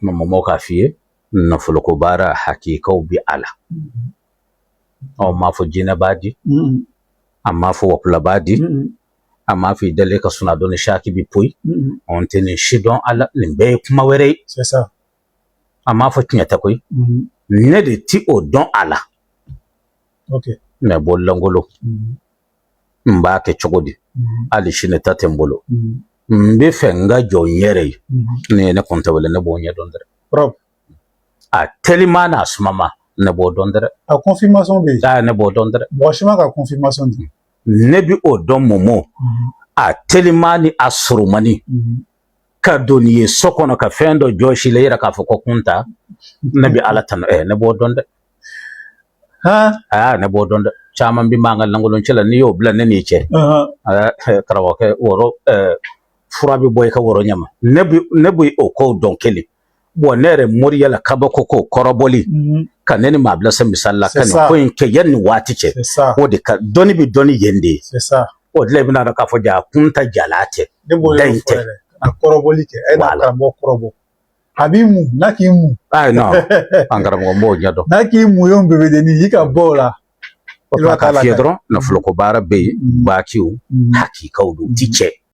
Mamo k'a f'i ye nafolo ko baara hakikaw bi a la m'a fɔ jinɛ b'a di a m'a fɔ wapula b'a di a m'a fɔ i dalen ka suna dɔn ni shaki bi poyi on tɛ nin si dɔn a la nin bɛɛ ye kuma wɛrɛ ye a m'a fɔ tiɲɛ tɛ koyi ne de ti o dɔn a la mais bɔlangolo n b'a kɛ cogo di hali sini ta tɛ n bolo n bɛ fɛ n ka jɔ n yɛrɛ ye ni ye ne kɔntɛ wele ne b'o ɲɛ dɔn dɛrɛ a telima n'a sumama ne b'o dɔn dɛrɛ a confirmation bɛ yen ne b'o dɔn dɛrɛ mɔgɔ si ma ka confirmation di ne bi o dɔn mɔmɔ a telima ni a surumani ka don nin ye so kɔnɔ ka fɛn dɔ jɔsi la i yɛrɛ k'a fɔ ko kun ta ne bi ala tan ne b'o dɔn dɛ ne b'o dɔn dɛ caman bi m'an ka langolon cɛ la n'i y'o bila ne n'i cɛ karamɔgɔkɛ wɔrɔ fura bi bɔ i ka wɔrɔ ɲɛma ne bi o kow dɔn kelen ne yɛrɛ moriya la kabako ko kɔrɔbɔli ka ne ni maa bila se misali la ka nin ko in kɛ yanni waati cɛ o de ka dɔnni bi dɔnni yen de ye o de la i bɛna dɔn k'a fɔ ja kun ta jala tɛ da in tɛ a kɔrɔbɔli kɛ e n'a karamɔgɔ kɔrɔbɔ a b'i mun n'a k'i mun non an karamɔgɔ n b'o ɲɛ dɔn n'a k'i mun ye bɛbɛdenni i ka bɔ o la k'a fiyɛ dɔrɔn nafoloko baara bɛ yen baakiw hakikaw don ti cɛ